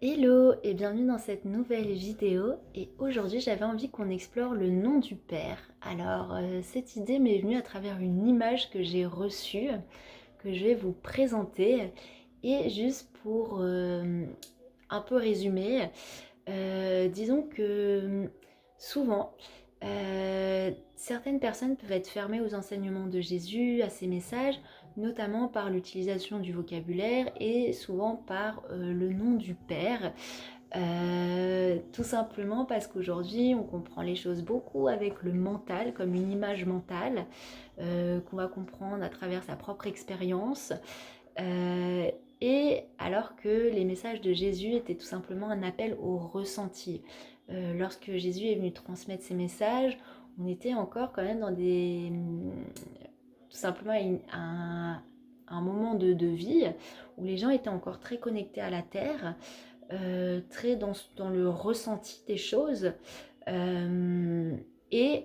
Hello et bienvenue dans cette nouvelle vidéo et aujourd'hui j'avais envie qu'on explore le nom du Père. Alors cette idée m'est venue à travers une image que j'ai reçue, que je vais vous présenter et juste pour un peu résumer, disons que souvent certaines personnes peuvent être fermées aux enseignements de Jésus, à ses messages, notamment par l'utilisation du vocabulaire et souvent par le nom du Père. Tout simplement parce qu'aujourd'hui on comprend les choses beaucoup avec le mental, comme une image mentale qu'on va comprendre à travers sa propre expérience. Euh, et alors que les messages de Jésus étaient tout simplement un appel au ressenti. Lorsque Jésus est venu transmettre ses messages, on était encore quand même dans tout simplement un moment de vie où les gens étaient encore très connectés à la terre, très dans le ressenti des choses.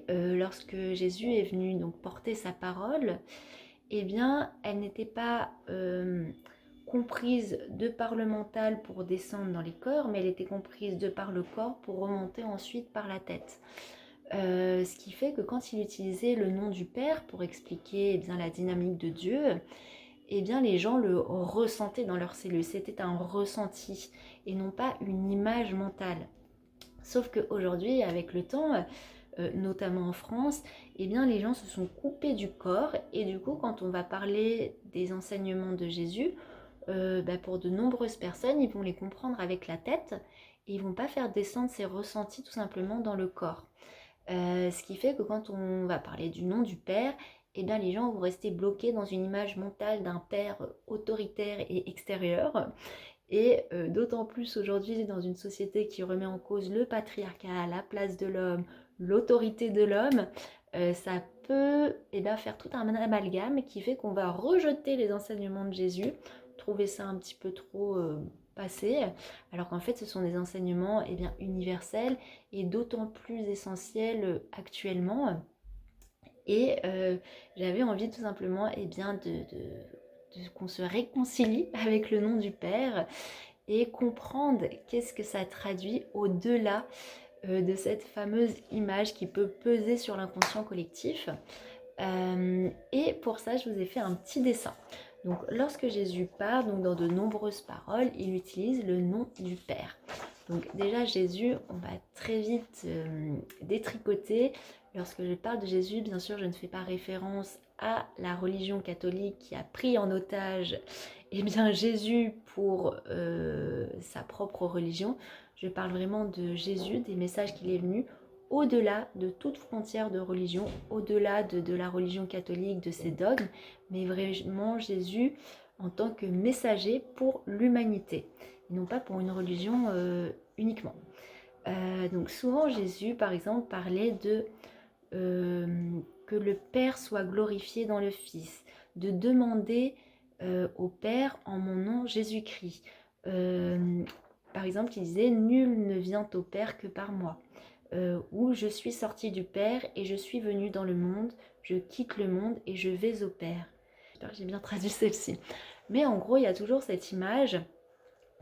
Lorsque Jésus est venu donc porter sa parole, eh bien, elle n'était pas comprise de par le mental pour descendre dans les corps, mais elle était comprise de par le corps pour remonter ensuite par la tête. Ce qui fait que quand il utilisait le nom du Père pour expliquer bien, la dynamique de Dieu, eh bien, les gens le ressentaient dans leur cellule. C'était un ressenti et non pas une image mentale. Sauf qu'aujourd'hui, avec le temps, notamment en France, eh bien, les gens se sont coupés du corps et du coup, quand on va parler des enseignements de Jésus, pour de nombreuses personnes, ils vont les comprendre avec la tête et ils vont pas faire descendre ces ressentis tout simplement dans le corps. Ce qui fait que quand on va parler du nom du Père, eh bien, les gens vont rester bloqués dans une image mentale d'un Père autoritaire et extérieur. Et d'autant plus aujourd'hui dans une société qui remet en cause le patriarcat, la place de l'homme, l'autorité de l'homme, ça peut faire tout un amalgame qui fait qu'on va rejeter les enseignements de Jésus, trouver ça un petit peu trop passé, alors qu'en fait ce sont des enseignements universels et d'autant plus essentiels actuellement. Et j'avais envie tout simplement qu'on se réconcilie avec le nom du Père et comprendre qu'est-ce que ça traduit au-delà de cette fameuse image qui peut peser sur l'inconscient collectif. Et pour ça, je vous ai fait un petit dessin. Donc, lorsque Jésus parle, donc dans de nombreuses paroles, il utilise le nom du Père. Donc déjà, Jésus, on va très vite détricoter. Lorsque je parle de Jésus, bien sûr, je ne fais pas référence à la religion catholique qui a pris en otage Jésus pour sa propre religion. Je parle vraiment de Jésus, des messages qu'il est venu au-delà de toute frontière de religion, au-delà de la religion catholique, de ses dogmes, mais vraiment Jésus en tant que messager pour l'humanité, et non pas pour une religion uniquement. Donc souvent Jésus, par exemple, parlait de que le Père soit glorifié dans le Fils, de demander au Père en mon nom Jésus-Christ. Par exemple, il disait « Nul ne vient au Père que par moi ». Où je suis sorti du Père et je suis venu dans le monde, je quitte le monde et je vais au Père. J'espère que j'ai bien traduit celle-ci. Mais en gros, il y a toujours cette image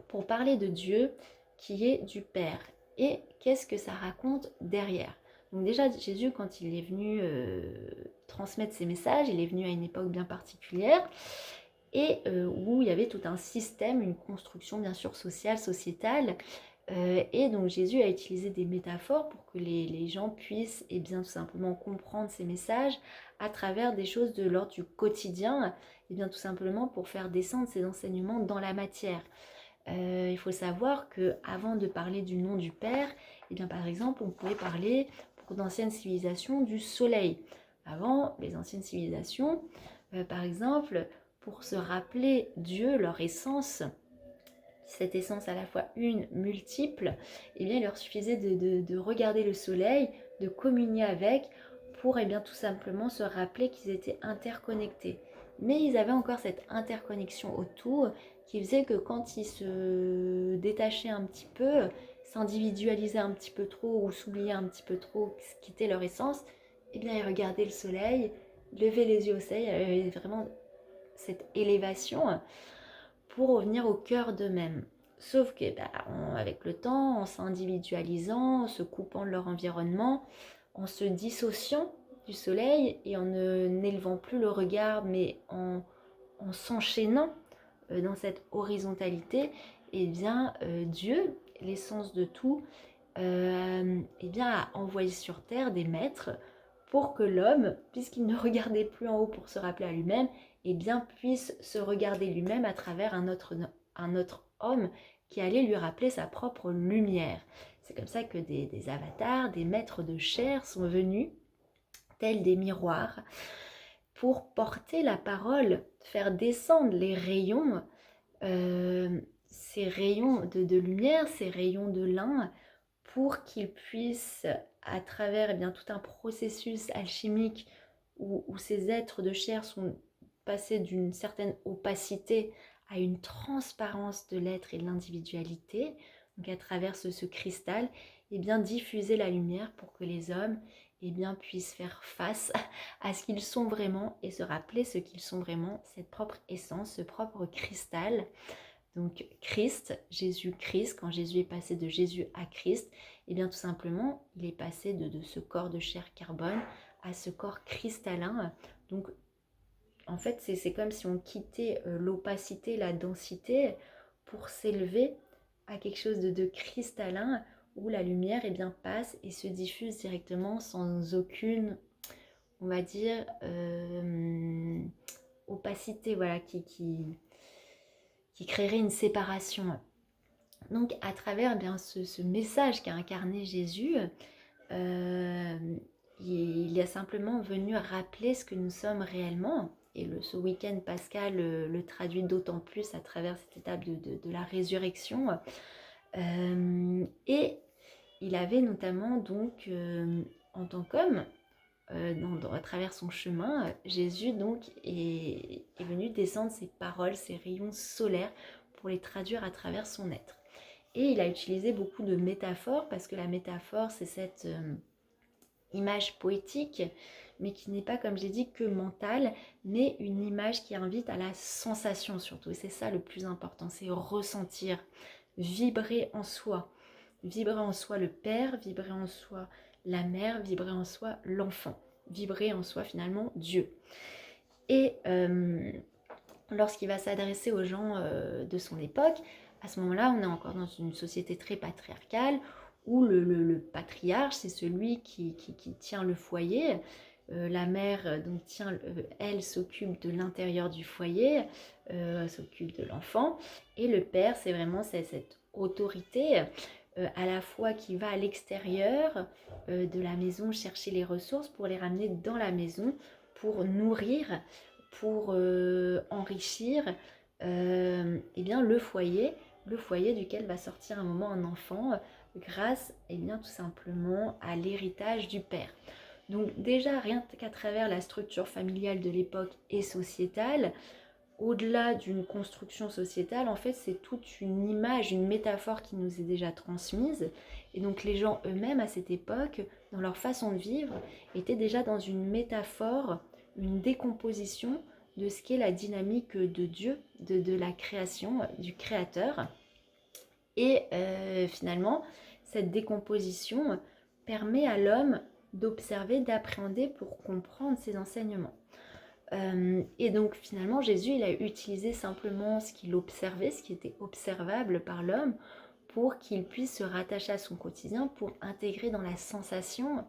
pour parler de Dieu qui est du Père. Et qu'est-ce que ça raconte derrière? Donc déjà, Jésus, quand il est venu transmettre ses messages, il est venu à une époque bien particulière et où il y avait tout un système, une construction bien sûr sociale, sociétale. Et donc Jésus a utilisé des métaphores pour que les gens puissent tout simplement comprendre ces messages à travers des choses de l'ordre du quotidien, tout simplement pour faire descendre ces enseignements dans la matière. Il faut savoir qu'avant de parler du nom du Père, par exemple, on pouvait parler pour d'anciennes civilisations du soleil. Avant, les anciennes civilisations, par exemple, pour se rappeler Dieu, leur essence, cette essence à la fois une, multiple, il leur suffisait de regarder le soleil, de communier avec, pour tout simplement se rappeler qu'ils étaient interconnectés. Mais ils avaient encore cette interconnexion autour qui faisait que quand ils se détachaient un petit peu, s'individualisaient un petit peu trop ou s'oubliaient un petit peu trop ce qu'était leur essence, ils regardaient le soleil, levaient les yeux au ciel, il y avait vraiment cette élévation pour revenir au cœur d'eux-mêmes. Sauf que avec le temps, en s'individualisant, en se coupant de leur environnement, en se dissociant du soleil et en n'élevant plus le regard, mais en s'enchaînant dans cette horizontalité, eh bien Dieu, l'essence de tout, eh bien, a envoyé sur terre des maîtres pour que l'homme, puisqu'il ne regardait plus en haut pour se rappeler à lui-même, eh bien, puisse se regarder lui-même à travers un autre homme qui allait lui rappeler sa propre lumière. C'est comme ça que des avatars, des maîtres de chair sont venus, tels des miroirs, pour porter la parole, faire descendre les rayons, ces rayons de lumière, ces rayons de lin, pour qu'ils puissent, à travers bien, tout un processus alchimique où ces êtres de chair sont passés d'une certaine opacité à une transparence de l'être et de l'individualité, donc à travers ce cristal, et bien diffuser la lumière pour que les hommes puissent faire face à ce qu'ils sont vraiment et se rappeler ce qu'ils sont vraiment, cette propre essence, ce propre cristal. Donc Christ, Jésus-Christ, quand Jésus est passé de Jésus à Christ, et bien tout simplement, il est passé de ce corps de chair carbone à ce corps cristallin. Donc en fait, c'est comme si on quittait l'opacité, la densité, pour s'élever à quelque chose de cristallin, où la lumière passe et se diffuse directement sans aucune, on va dire, opacité, voilà, qui créerait une séparation. Donc à travers ce message qu'a incarné Jésus, il est simplement venu rappeler ce que nous sommes réellement. Et ce week-end pascal le traduit d'autant plus à travers cette étape de la résurrection. Et il avait notamment donc, en tant qu'homme, à travers son chemin, Jésus donc est venu descendre ses paroles, ses rayons solaires pour les traduire à travers son être. Et il a utilisé beaucoup de métaphores, parce que la métaphore, c'est cette image poétique, mais qui n'est pas, comme j'ai dit, que mentale, mais une image qui invite à la sensation surtout. Et c'est ça le plus important, c'est ressentir, vibrer en soi le Père, vibrer en soi la Mère, vibrer en soi l'enfant, vibrer en soi finalement Dieu. Et lorsqu'il va s'adresser aux gens de son époque, à ce moment-là, on est encore dans une société très patriarcale, où le patriarche, c'est celui qui tient le foyer. La mère, donc, elle s'occupe de l'intérieur du foyer, s'occupe de l'enfant. Et le père, c'est vraiment cette autorité à la fois qui va à l'extérieur de la maison chercher les ressources pour les ramener dans la maison, pour nourrir, pour enrichir le foyer duquel va sortir un moment un enfant grâce tout simplement à l'héritage du père. Donc déjà, rien qu'à travers la structure familiale de l'époque et sociétale, au-delà d'une construction sociétale, en fait, c'est toute une image, une métaphore qui nous est déjà transmise. Et donc les gens eux-mêmes, à cette époque, dans leur façon de vivre, étaient déjà dans une métaphore, une décomposition de ce qu'est la dynamique de Dieu, de la création, du Créateur. Et finalement, cette décomposition permet à l'homme d'observer, d'appréhender pour comprendre ses enseignements. Et donc finalement, Jésus, il a utilisé simplement ce qu'il observait, ce qui était observable par l'homme, pour qu'il puisse se rattacher à son quotidien, pour intégrer dans la sensation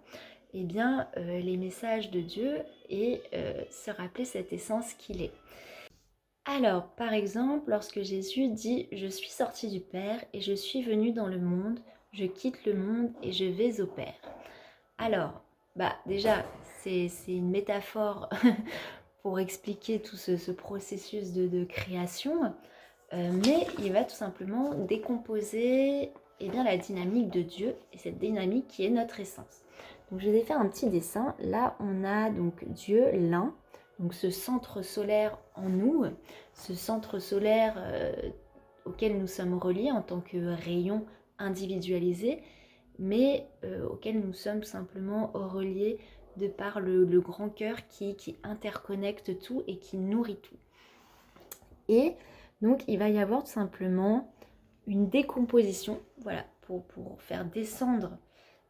les messages de Dieu et se rappeler cette essence qu'il est. Alors, par exemple, lorsque Jésus dit « Je suis sorti du Père et je suis venu dans le monde, je quitte le monde et je vais au Père. » Alors, déjà, c'est une métaphore pour expliquer tout ce processus de création, mais il va tout simplement décomposer la dynamique de Dieu, et cette dynamique qui est notre essence. Donc je vais faire un petit dessin. Là, on a donc Dieu, l'un, donc ce centre solaire en nous, ce centre solaire auquel nous sommes reliés en tant que rayon individualisé, mais auquel nous sommes tout simplement reliés de par le grand cœur qui interconnecte tout et qui nourrit tout. Et donc il va y avoir tout simplement une décomposition, voilà, pour faire descendre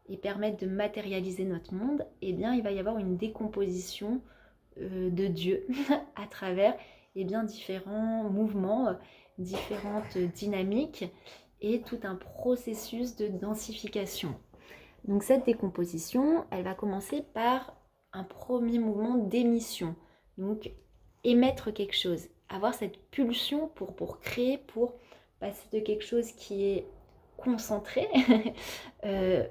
et permettre de matérialiser notre monde, eh bien, il va y avoir une décomposition de Dieu à travers différents mouvements, différentes dynamiques et tout un processus de densification. Donc cette décomposition, elle va commencer par un premier mouvement d'émission. Donc émettre quelque chose, avoir cette pulsion pour créer, pour passer de quelque chose qui est concentré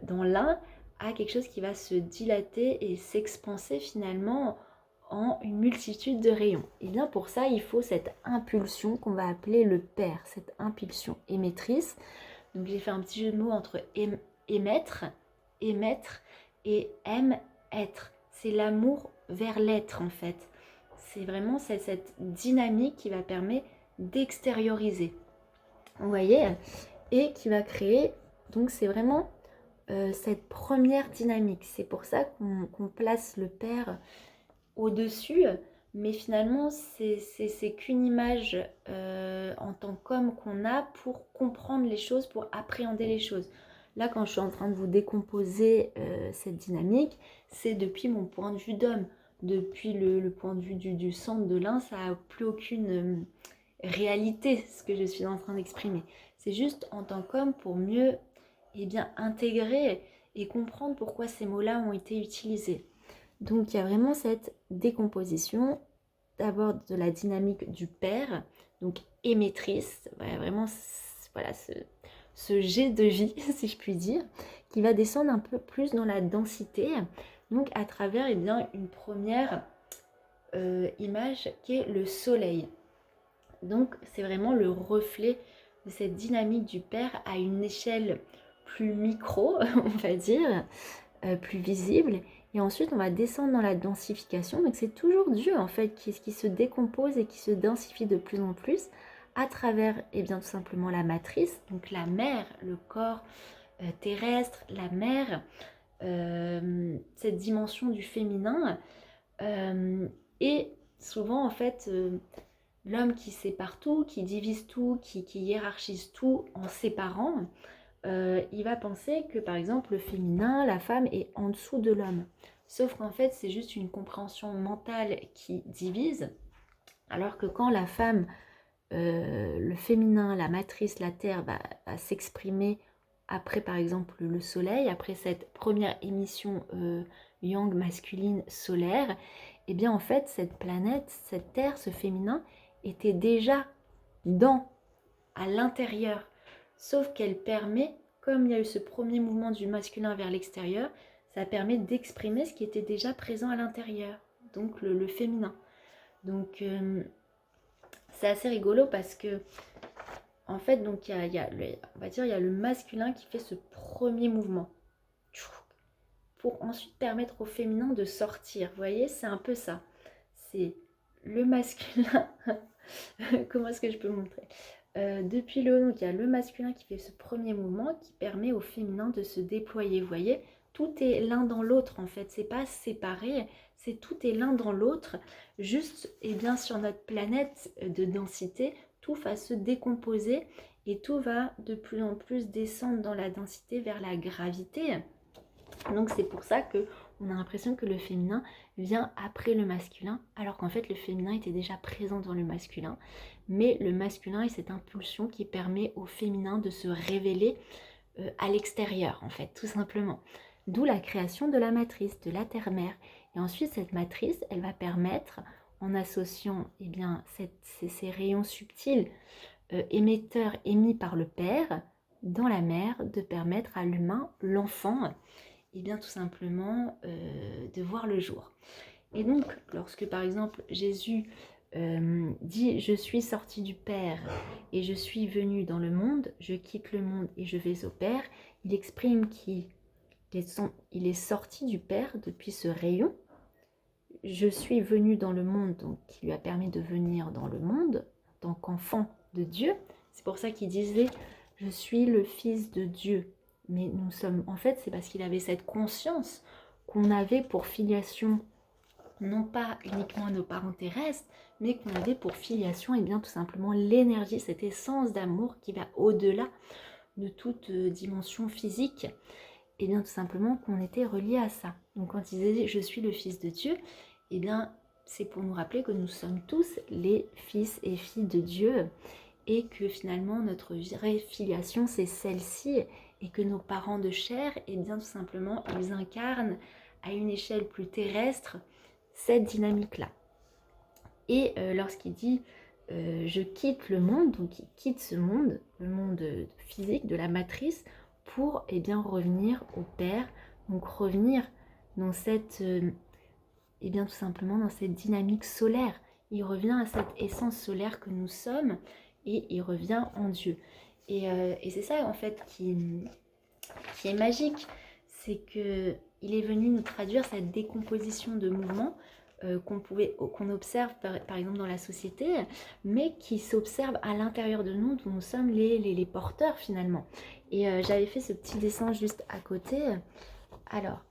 dans l'un à quelque chose qui va se dilater et s'expanser finalement en une multitude de rayons. Et bien pour ça, il faut cette impulsion qu'on va appeler le père, cette impulsion émettrice. Donc j'ai fait un petit jeu de mots entre émettre et être. C'est l'amour vers l'être en fait. C'est vraiment cette dynamique qui va permettre d'extérioriser. Vous voyez? Et qui va créer, donc c'est vraiment cette première dynamique. C'est pour ça qu'on place le père au-dessus, mais finalement c'est qu'une image en tant qu'homme qu'on a pour comprendre les choses, pour appréhender les choses. Là, quand je suis en train de vous décomposer cette dynamique, c'est depuis mon point de vue d'homme. Depuis le point de vue du centre de l'un, ça n'a plus aucune réalité, ce que je suis en train d'exprimer. C'est juste en tant qu'homme pour mieux intégrer et comprendre pourquoi ces mots-là ont été utilisés. Donc il y a vraiment cette décomposition, d'abord de la dynamique du père, donc émettrice, vraiment voilà, ce jet de vie, si je puis dire, qui va descendre un peu plus dans la densité, donc à travers une première image qui est le soleil. Donc c'est vraiment le reflet de cette dynamique du père à une échelle plus micro, on va dire, plus visible. Et ensuite on va descendre dans la densification. Donc c'est toujours Dieu en fait qui se décompose et qui se densifie de plus en plus à travers tout simplement la matrice, donc la mère, le corps terrestre, la mère, cette dimension du féminin. Et souvent en fait l'homme qui sépare tout, qui divise tout, qui hiérarchise tout en séparant, il va penser que par exemple le féminin, la femme est en dessous de l'homme. Sauf qu'en fait c'est juste une compréhension mentale qui divise, alors que quand la femme, le féminin, la matrice, la terre va s'exprimer après par exemple le soleil, après cette première émission yang masculine solaire, et bien en fait cette planète, cette terre, ce féminin était déjà à l'intérieur, sauf qu'elle permet, comme il y a eu ce premier mouvement du masculin vers l'extérieur, ça permet d'exprimer ce qui était déjà présent à l'intérieur, donc le féminin. Donc c'est assez rigolo parce que en fait donc il y a le masculin qui fait ce premier mouvement pour ensuite permettre au féminin de sortir. Vous voyez, c'est un peu ça. C'est le masculin. Comment est-ce que je peux montrer depuis le haut, donc il y a le masculin qui fait ce premier mouvement qui permet au féminin de se déployer. Vous voyez, tout est l'un dans l'autre en fait. C'est pas séparé, c'est tout est l'un dans l'autre. Juste, sur notre planète de densité, tout va se décomposer et tout va de plus en plus descendre dans la densité vers la gravité. Donc c'est pour ça qu'on a l'impression que le féminin vient après le masculin, alors qu'en fait le féminin était déjà présent dans le masculin. Mais le masculin est cette impulsion qui permet au féminin de se révéler à l'extérieur, en fait, tout simplement. D'où la création de la matrice, de la terre-mère. Et ensuite, cette matrice, elle va permettre, en associant ces rayons subtils émetteurs émis par le père dans la mère, de permettre à l'humain, l'enfant, tout simplement de voir le jour. Et donc, lorsque par exemple Jésus dit « Je suis sorti du Père et je suis venu dans le monde, je quitte le monde et je vais au Père », il exprime qu'il est sorti du Père depuis ce rayon. Je suis venu dans le monde, donc qui lui a permis de venir dans le monde en tant qu'enfant de Dieu. C'est pour ça qu'il disait « Je suis le Fils de Dieu ». Mais c'est parce qu'il avait cette conscience qu'on avait pour filiation non pas uniquement à nos parents terrestres, mais qu'on avait pour filiation, et bien tout simplement l'énergie, cette essence d'amour qui va au-delà de toute dimension physique, et bien tout simplement qu'on était relié à ça. Donc quand il disait je suis le fils de Dieu, et bien c'est pour nous rappeler que nous sommes tous les fils et filles de Dieu, et que finalement notre vraie filiation c'est celle-ci, et que nos parents de chair, et bien tout simplement ils incarnent à une échelle plus terrestre cette dynamique-là. Et lorsqu'il dit je quitte le monde, donc il quitte ce monde, le monde physique de la matrice, pour bien revenir au Père, donc revenir dans cette, et bien tout simplement dans cette dynamique solaire. Il revient à cette essence solaire que nous sommes, et il revient en Dieu. Et c'est ça en fait qui est magique, c'est que il est venu nous traduire cette décomposition de mouvements qu'on observe par exemple dans la société, mais qui s'observe à l'intérieur de nous, dont nous sommes les porteurs finalement. Et j'avais fait ce petit dessin juste à côté. Alors,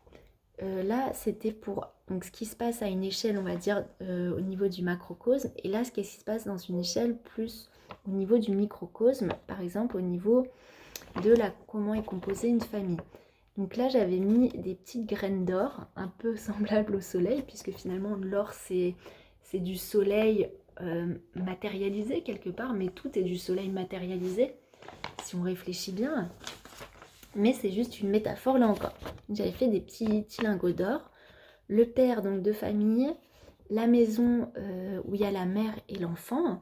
là, c'était pour donc, ce qui se passe à une échelle, on va dire, au niveau du macrocosme, et là, ce qui se passe dans une échelle plus au niveau du microcosme, par exemple au niveau de comment est composée une famille. Donc là, j'avais mis des petites graines d'or, un peu semblables au soleil, puisque finalement, l'or, c'est du soleil matérialisé quelque part, mais tout est du soleil matérialisé, si on réfléchit bien. Mais c'est juste une métaphore, là encore. J'avais fait des petits lingots d'or. Le père, donc, de famille, la maison où il y a la mère et l'enfant.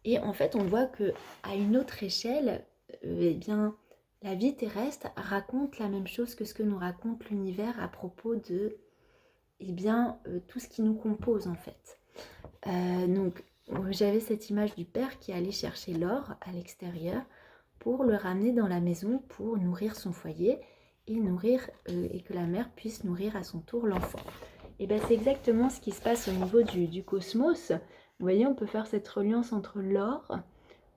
Et en fait, on voit qu'à une autre échelle, eh bien, la vie terrestre raconte la même chose que ce que nous raconte l'univers à propos de tout ce qui nous compose en fait. Donc j'avais cette image du père qui allait chercher l'or à l'extérieur pour le ramener dans la maison pour nourrir son foyer et que la mère puisse nourrir à son tour l'enfant. Et bien c'est exactement ce qui se passe au niveau du cosmos. Vous voyez, on peut faire cette reliance entre l'or,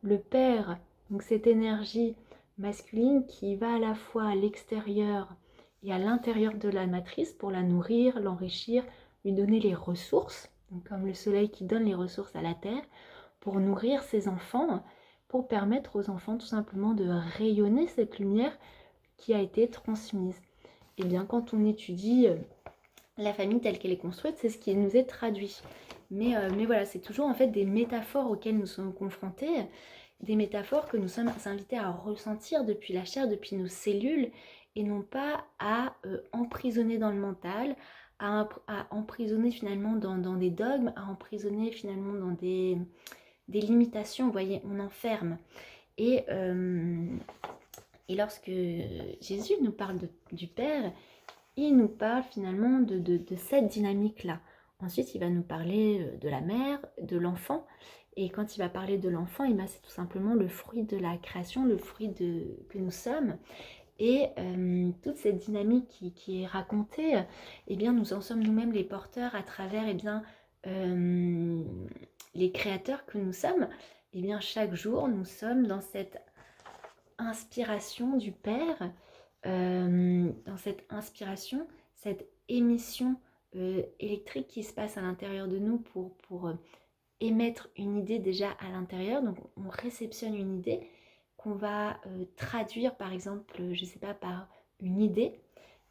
le père, donc cette énergie masculine qui va à la fois à l'extérieur et à l'intérieur de la matrice pour la nourrir, l'enrichir, lui donner les ressources, donc comme le soleil qui donne les ressources à la terre, pour nourrir ses enfants, pour permettre aux enfants tout simplement de rayonner cette lumière qui a été transmise. Et bien quand on étudie la famille telle qu'elle est construite, c'est ce qui nous est traduit. Mais voilà, c'est toujours en fait des métaphores auxquelles nous sommes confrontés, des métaphores que nous sommes invités à ressentir depuis la chair, depuis nos cellules, et non pas à emprisonner dans le mental, à emprisonner finalement dans des dogmes, à emprisonner finalement dans des limitations. Vous voyez, on enferme. Et lorsque Jésus nous parle du Père, il nous parle finalement de cette dynamique-là. Ensuite, il va nous parler de la mère, de l'enfant. Et quand il va parler de l'enfant, c'est tout simplement le fruit de la création, le fruit que nous sommes. Et toute cette dynamique qui est racontée, eh bien, nous en sommes nous-mêmes les porteurs à travers les créateurs que nous sommes. Eh bien, chaque jour, nous sommes dans cette inspiration du Père, dans cette inspiration, cette émission électrique qui se passe à l'intérieur de nous pour émettre une idée déjà à l'intérieur. Donc on réceptionne une idée qu'on va traduire par exemple, je sais pas, par une idée.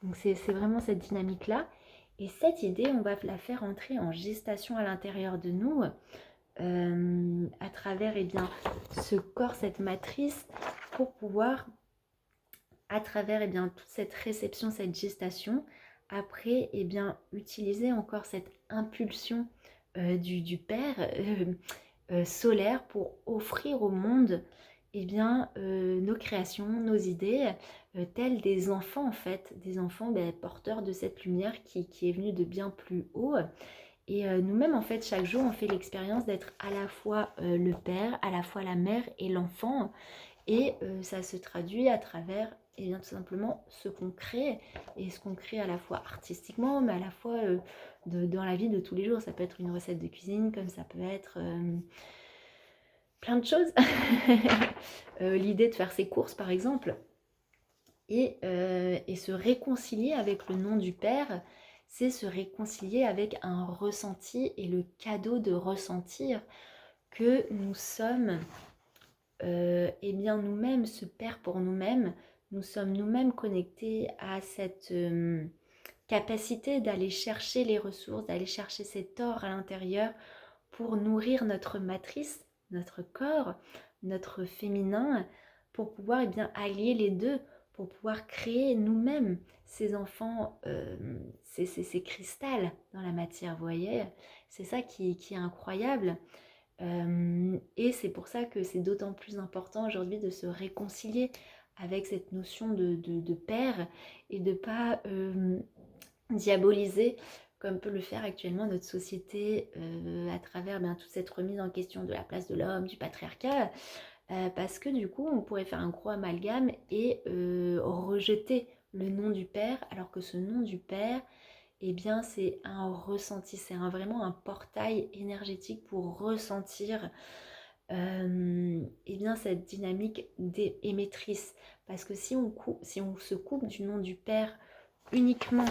Donc c'est vraiment cette dynamique-là. Et cette idée, on va la faire entrer en gestation à l'intérieur de nous à travers ce corps, cette matrice, pour pouvoir, à travers toute cette réception, cette gestation, après utiliser encore cette impulsion du Père solaire pour offrir au monde nos créations, nos idées, tels des enfants en fait, des enfants porteurs de cette lumière qui est venue de bien plus haut. Et nous-mêmes en fait chaque jour on fait l'expérience d'être à la fois le Père, à la fois la mère et l'enfant, et ça se traduit à travers tout simplement ce qu'on crée, et ce qu'on crée à la fois artistiquement, mais à la fois dans la vie de tous les jours. Ça peut être une recette de cuisine, comme ça peut être plein de choses. L'idée de faire ses courses par exemple, et se réconcilier avec le nom du Père, c'est se réconcilier avec un ressenti et le cadeau de ressentir que nous sommes eh bien nous-mêmes, ce Père pour nous-mêmes, nous sommes nous-mêmes connectés à cette capacité d'aller chercher les ressources, d'aller chercher cet or à l'intérieur pour nourrir notre matrice, notre corps, notre féminin, pour pouvoir bien allier les deux, pour pouvoir créer nous-mêmes ces enfants, ces cristals dans la matière, vous voyez. C'est ça qui est incroyable. Et c'est pour ça que c'est d'autant plus important aujourd'hui de se réconcilier avec cette notion de père et de ne pas diaboliser comme peut le faire actuellement notre société à travers toute cette remise en question de la place de l'homme, du patriarcat, parce que du coup on pourrait faire un gros amalgame et rejeter le nom du père, alors que ce nom du père, eh bien c'est un ressenti, c'est vraiment un portail énergétique pour ressentir eh bien cette dynamique émettrice. Parce que si on se coupe du nom du père uniquement,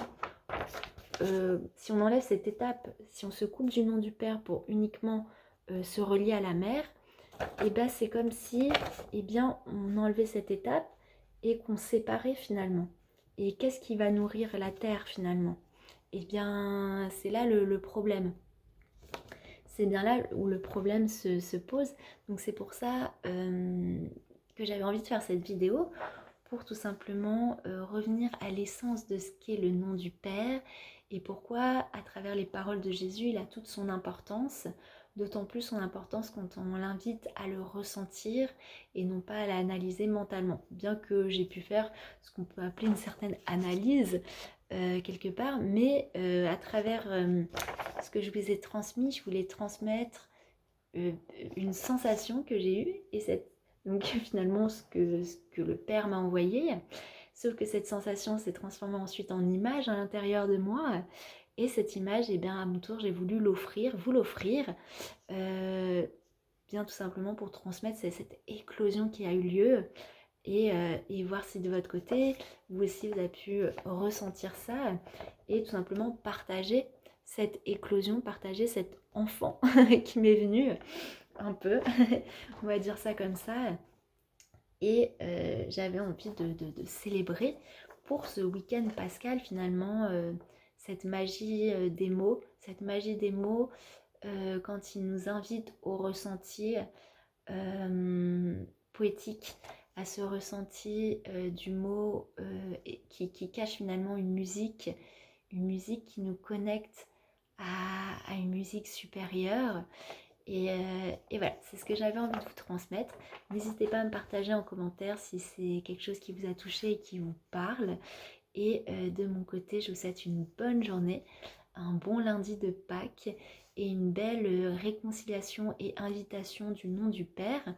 si on enlève cette étape, si on se coupe du nom du père pour uniquement se relier à la mère, et bien c'est comme si on enlevait cette étape et qu'on séparait finalement. Et qu'est-ce qui va nourrir la terre finalement? Et bien c'est là le problème. C'est bien là où le problème se pose. Donc c'est pour ça que j'avais envie de faire cette vidéo, pour tout simplement revenir à l'essence de ce qu'est le nom du Père et pourquoi à travers les paroles de Jésus il a toute son importance, d'autant plus son importance quand on l'invite à le ressentir et non pas à l'analyser mentalement. Bien que j'ai pu faire ce qu'on peut appeler une certaine analyse quelque part, mais à travers ce que je vous ai transmis, je voulais transmettre une sensation que j'ai eue et donc finalement ce que le Père m'a envoyé, sauf que cette sensation s'est transformée ensuite en image à l'intérieur de moi, et cette image, à mon tour, j'ai voulu vous l'offrir, bien tout simplement pour transmettre cette éclosion qui a eu lieu, et voir si de votre côté, vous aussi vous avez pu ressentir ça, et tout simplement partager cette éclosion, partager cet enfant qui m'est venu un peu, on va dire ça comme ça. Et j'avais envie de célébrer pour ce week-end pascal finalement cette magie des mots, quand il nous invite au ressenti poétique, à ce ressenti du mot qui cache finalement une musique qui nous connecte à une musique supérieure. Et voilà, c'est ce que j'avais envie de vous transmettre. N'hésitez pas à me partager en commentaire si c'est quelque chose qui vous a touché et qui vous parle. Et de mon côté, je vous souhaite une bonne journée, un bon lundi de Pâques et une belle réconciliation et invitation du nom du Père.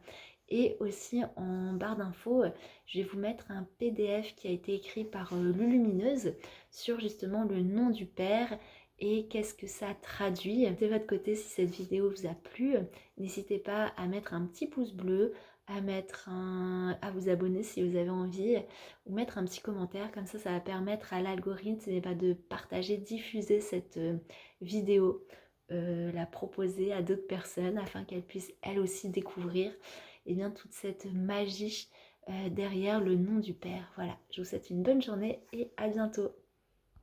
Et aussi en barre d'infos, je vais vous mettre un PDF qui a été écrit par Lulumineuse sur justement le nom du Père et qu'est-ce que ça traduit. De votre côté, si cette vidéo vous a plu, n'hésitez pas à mettre un petit pouce bleu, à vous abonner si vous avez envie, ou mettre un petit commentaire, comme ça va permettre à l'algorithme de partager, diffuser cette vidéo, la proposer à d'autres personnes afin qu'elles puissent elles aussi découvrir toute cette magie derrière le nom du Père. Voilà, je vous souhaite une bonne journée et à bientôt.